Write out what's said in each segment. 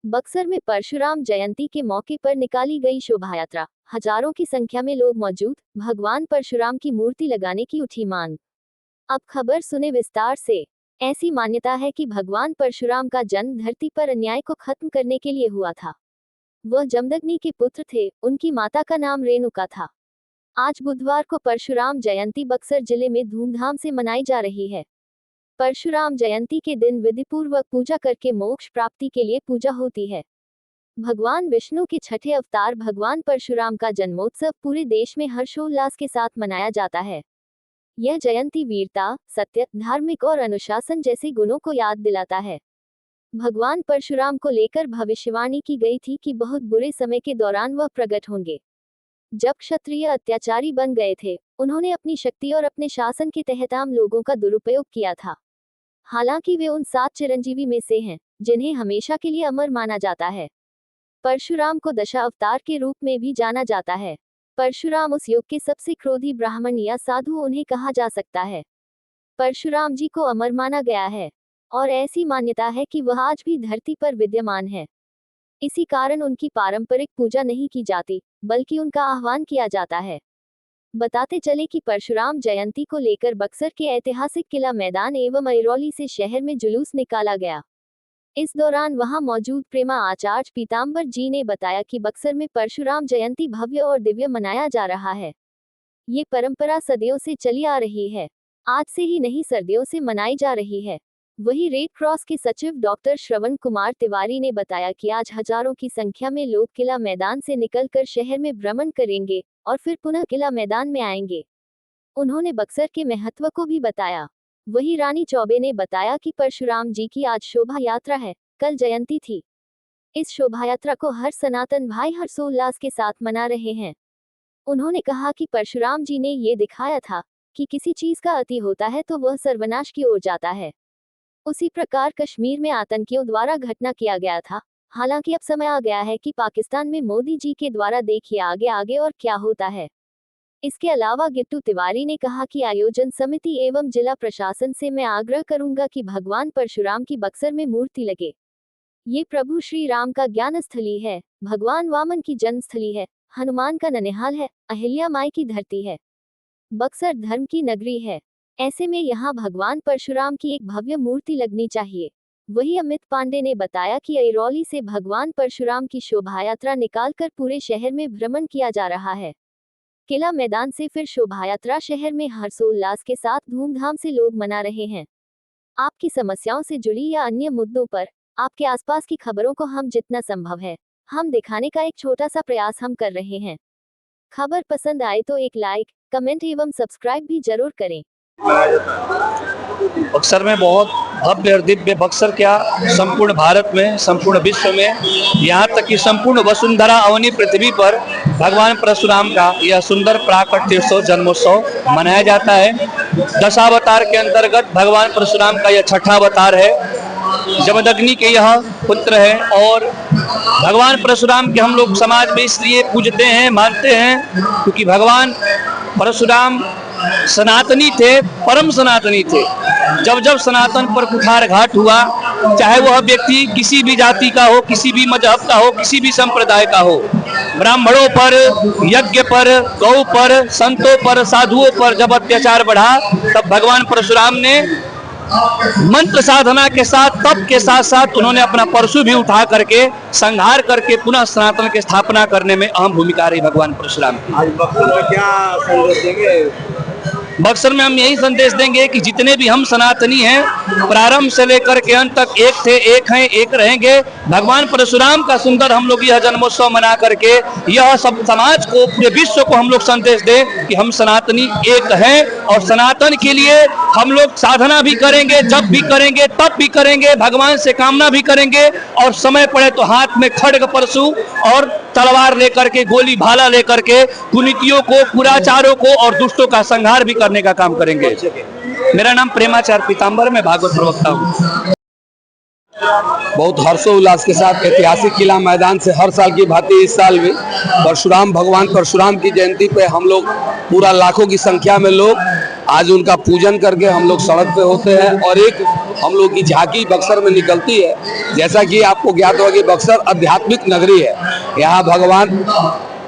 बक्सर में परशुराम जयंती के मौके पर निकाली गई शोभायात्रा, हजारों की संख्या में लोग मौजूद, भगवान परशुराम की मूर्ति लगाने की उठी मांग। अब खबर सुने विस्तार से। ऐसी मान्यता है कि भगवान परशुराम का जन्म धरती पर अन्याय को खत्म करने के लिए हुआ था। वह जमदग्नि के पुत्र थे, उनकी माता का नाम रेणुका था। आज बुधवार को परशुराम जयंती बक्सर जिले में धूमधाम से मनाई जा रही है। परशुराम जयंती के दिन विधिपूर्वक पूजा करके मोक्ष प्राप्ति के लिए पूजा होती है। भगवान विष्णु के छठे अवतार भगवान परशुराम का जन्मोत्सव पूरे देश में हर्षोल्लास के साथ मनाया जाता है। यह जयंती वीरता, सत्य, धार्मिक और अनुशासन जैसे गुणों को याद दिलाता है। भगवान परशुराम को लेकर भविष्यवाणी की गई थी कि बहुत बुरे समय के दौरान वह प्रकट होंगे। जब क्षत्रिय अत्याचारी बन गए थे, उन्होंने अपनी शक्ति और अपने शासन के तहत आम लोगों का दुरुपयोग किया था। हालांकि वे उन 7 चिरंजीवी में से हैं, जिन्हें हमेशा के लिए अमर माना जाता है। परशुराम को दशा अवतार के रूप में भी जाना जाता है। परशुराम उस युग के सबसे क्रोधी ब्राह्मण या साधु उन्हें कहा जा सकता है। परशुराम जी को अमर माना गया है और ऐसी मान्यता है कि वह आज भी धरती पर विद्यमान है। इसी कारण उनकी पारंपरिक पूजा नहीं की जाती, बल्कि उनका आह्वान किया जाता है। बताते चले कि परशुराम जयंती को लेकर बक्सर के ऐतिहासिक किला मैदान एवं अइरौली से शहर में जुलूस निकाला गया। इस दौरान वहां मौजूद प्रेमा आचार्य पीताम्बर जी ने बताया कि बक्सर में परशुराम जयंती भव्य और दिव्य मनाया जा रहा है। ये परंपरा सदियों से चली आ रही है, आज से ही नहीं सदियों से मनाई जा रही है। वहीं रेड क्रॉस के सचिव डॉक्टर श्रवण कुमार तिवारी ने बताया कि आज हजारों की संख्या में लोग किला मैदान से निकलकर शहर में भ्रमण करेंगे और फिर पुनः किला मैदान में आएंगे। उन्होंने बक्सर के महत्व को भी बताया। वहीं रानी चौबे ने बताया कि परशुराम जी की आज शोभा यात्रा है, कल जयंती थी। इस शोभा यात्रा को हर सनातन भाई हर्षोल्लास के साथ मना रहे हैं। उन्होंने कहा कि परशुराम जी ने ये दिखाया था कि किसी चीज का अति होता है तो वह सर्वनाश की ओर जाता है। उसी प्रकार कश्मीर में आतंकियों द्वारा घटना किया गया था। हालांकि अब समय आ गया है कि पाकिस्तान में मोदी जी के द्वारा देखिए आगे आगे और क्या होता है। इसके अलावा गिट्टू तिवारी ने कहा कि आयोजन समिति एवं जिला प्रशासन से मैं आग्रह करूंगा कि भगवान परशुराम की बक्सर में मूर्ति लगे। ये प्रभु श्री राम का ज्ञान स्थली है, भगवान वामन की जन्म स्थली है, हनुमान का ननिहाल है, अहिल्या माई की धरती है। बक्सर धर्म की नगरी है, ऐसे में यहाँ भगवान परशुराम की एक भव्य मूर्ति लगनी चाहिए। वही अमित पांडे ने बताया कि अइरौली से भगवान परशुराम की शोभायात्रा निकालकर पूरे शहर में भ्रमण किया जा रहा है। किला मैदान से फिर शोभायात्रा शहर में हर्षोल्लास के साथ धूमधाम से लोग मना रहे हैं। आपकी समस्याओं से जुड़ी या अन्य मुद्दों पर आपके आसपास की खबरों को हम जितना संभव है हम दिखाने का एक छोटा सा प्रयास हम कर रहे हैं। खबर पसंद आए तो एक लाइक, कमेंट एवं सब्सक्राइब भी जरूर करें। बक्सर में बहुत भव्य और दिव्य, बक्सर क्या संपूर्ण भारत में, संपूर्ण विश्व में, यहाँ तक कि संपूर्ण वसुंधरा अवनी पृथ्वी पर भगवान परशुराम का यह सुंदर प्राकट्योत्सव जन्मोत्सव मनाया जाता है। दशावतार के अंतर्गत भगवान परशुराम का यह छठा अवतार है। जमदग्नि के यह पुत्र है और भगवान परशुराम के हम लोग समाज में इसलिए पूजते हैं, मानते हैं, क्योंकि भगवान परशुराम सनातनी थे, परम सनातनी थे। जब जब सनातन पर कुठारघात हुआ, चाहे वह व्यक्ति किसी भी जाति का हो, किसी भी मजहब का हो, किसी भी संप्रदाय का हो, ब्राह्मणों पर, यज्ञ पर, गौ पर, संतों पर, साधुओं पर जब अत्याचार बढ़ा, तब भगवान परशुराम ने मंत्र साधना के साथ, तप के साथ साथ उन्होंने अपना परशु भी उठा करके संहार करके पुनः सनातन की स्थापना करने में अहम भूमिका रही भगवान परशुराम की। आज बक्सर में क्या संदेश देंगे? बक्सर में हम यही संदेश देंगे कि जितने भी हम सनातनी हैं, प्रारंभ से लेकर के अंत तक एक थे, एक हैं, एक रहेंगे। भगवान परशुराम का सुंदर हम लोग यह जन्मोत्सव मना करके यह सब समाज को, पूरे विश्व को हम लोग संदेश दें कि हम सनातनी एक हैं और सनातन के लिए हम लोग साधना भी करेंगे, जप भी करेंगे, तप भी करेंगे, भगवान से कामना भी करेंगे और समय पड़े तो हाथ में खड्ग परशु और तलवार लेकर के, गोली भाला लेकर के कुनीतियों को, कुराचारों को और दुष्टों का संहार भी करने का काम करेंगे। मेरा नाम प्रेमाचार्य पीताम्बर, मैं भागवत प्रवक्ता हूँ। बहुत हर्षोल्लास के साथ ऐतिहासिक किला मैदान से हर साल की भांति इस साल भी भगवान परशुराम की जयंती पे हम लोग पूरा लाखों की संख्या में लोग आज उनका पूजन करके हम लोग सड़क पे होते हैं और एक हम लोग की झांकी बक्सर में निकलती है। जैसा कि आपको ज्ञात होगा कि बक्सर आध्यात्मिक नगरी है। यहाँ भगवान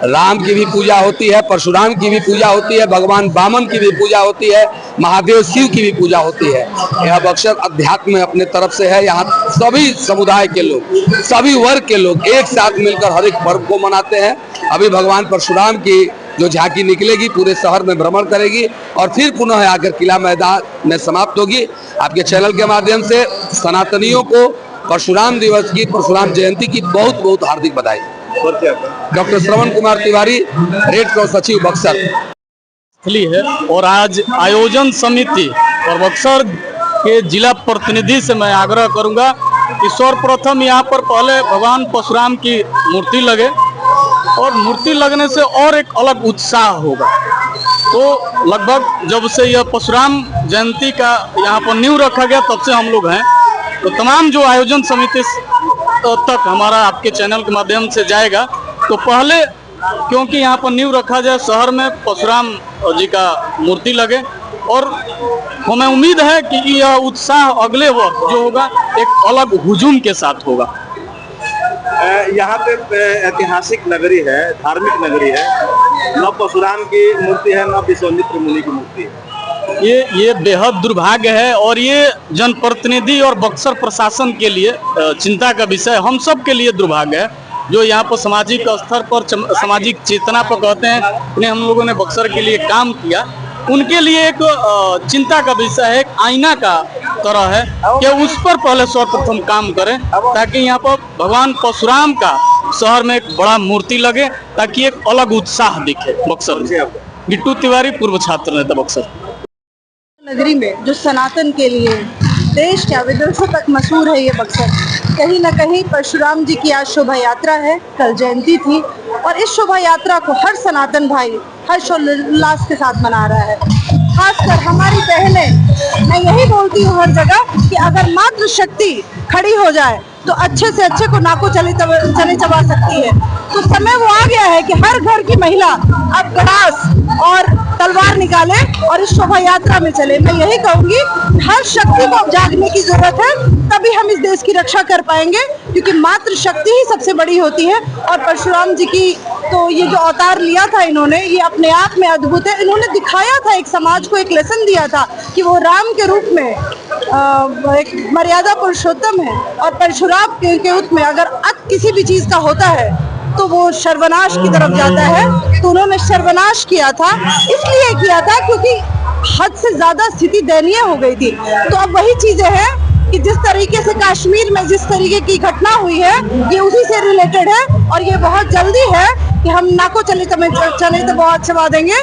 राम की भी पूजा होती है, परशुराम की भी पूजा होती है, भगवान वामन की भी पूजा होती है, महादेव शिव की भी पूजा होती है। यह बक्सर अध्यात्म में अपने तरफ से है। यहाँ सभी समुदाय के लोग, सभी वर्ग के लोग एक साथ मिलकर हर एक पर्व को मनाते हैं। अभी भगवान परशुराम की जो झांकी निकलेगी पूरे शहर में भ्रमण करेगी और फिर पुनः आकर किला मैदान में समाप्त होगी। आपके चैनल के माध्यम से सनातनियों को परशुराम दिवस की, परशुराम जयंती की बहुत बहुत हार्दिक बधाई। Doctor Shravan Kumar Tiwari, red cross सचिव बक्सर है। और आज आयोजन समिति और बक्सर के जिला प्रतिनिधि से मैं आग्रह करूंगा कि सर्वप्रथम यहाँ पर पहले भगवान परशुराम की मूर्ति लगे और मूर्ति लगने से और एक अलग उत्साह होगा। तो लगभग जब से यह परशुराम जयंती का यहाँ पर नींव रखा गया तब से हम लोग हैं। तो तमाम जो आयोजन समिति तक हमारा आपके चैनल के माध्यम से जाएगा, तो पहले क्योंकि यहाँ पर नींव रखा जाए, शहर में परशुराम जी का मूर्ति लगे और हमें उम्मीद है कि यह उत्साह अगले वर्ष जो होगा एक अलग हुजूम के साथ होगा। यहाँ पे ऐतिहासिक नगरी है, धार्मिक नगरी है, न परशुराम की मूर्ति है न विश्वामित्र मुनि की मूर्ति है। ये बेहद दुर्भाग्य है और ये जनप्रतिनिधि और बक्सर प्रशासन के लिए चिंता का विषय, हम सब के लिए दुर्भाग्य है। जो यहाँ पर सामाजिक स्तर पर, सामाजिक चेतना पर कहते हैं हम लोगों ने बक्सर के लिए काम किया, उनके लिए एक चिंता का विषय है, एक आईना का तरह है कि उस पर पहले सर्वप्रथम काम करें ताकि यहाँ पर भगवान परशुराम का शहर में एक बड़ा मूर्ति लगे, ताकि एक अलग उत्साह दिखे बक्सर में। गिट्टू तिवारी, पूर्व छात्र नेता, बक्सर नगरी में जो सनातन के लिए देश क्या विदेशों तक मशहूर है ये बक्सर। कहीं न कहीं परशुराम जी की आज शोभा यात्रा है, कल जयंती थी और इस शोभा यात्रा को हर सनातन भाई हर्षोल्लास के साथ मना रहा है। खासकर हमारी बहनें, मैं यही बोलती हूँ हर जगह कि अगर मातृ शक्ति खड़ी हो जाए तो अच्छे से अच्छे को नाको चने चबा सकती है। तो समय वो आ गया है कि हर घर की महिला अब गड़ास और तलवार निकाले और इस शोभा यात्रा में चले। मैं यही कहूंगी हर शक्ति को जागने की जरूरत है, तभी हम इस देश की रक्षा कर पाएंगे, क्योंकि मातृ शक्ति ही सबसे बड़ी होती है। और परशुराम जी की तो ये जो अवतार लिया था इन्होंने, ये अपने आप में अद्भुत है। इन्होंने दिखाया था, एक समाज को एक लेसन दिया था कि वो राम के रूप में एक मर्यादा पुरुषोत्तम है और परशुराम के रूप में अगर किसी भी चीज का होता है तो वो सर्वनाश की तरफ जाता है। तो उन्होंने सर्वनाश किया था, इसलिए किया था क्योंकि हद से ज्यादा स्थिति दयनीय हो गई थी। तो अब वही चीजें हैं कि जिस तरीके से कश्मीर में जिस तरीके की घटना हुई है ये उसी से रिलेटेड है और ये बहुत जल्दी है कि हम नाको चले तो बहुत चबा देंगे।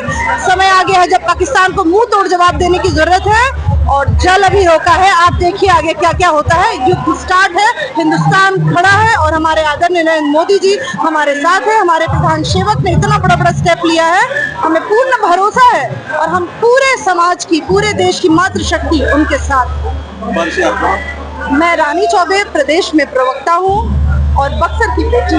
समय आ गया है जब पाकिस्तान को मुंह तोड़ जवाब देने की जरूरत है और जल अभी रोका है। आप देखिए आगे क्या क्या होता है। युद्ध स्टार्ट है, हिंदुस्तान खड़ा है और हमारे आदरणीय नरेंद्र मोदी जी हमारे साथ है। हमारे प्रधान सेवक ने इतना बड़ा स्टेप लिया है, हमें पूर्ण भरोसा है और हम पूरे समाज की, पूरे देश की मातृशक्ति उनके साथ। मैं रानी चौबे प्रदेश में प्रवक्ता हूँ और बक्सर की बेटी।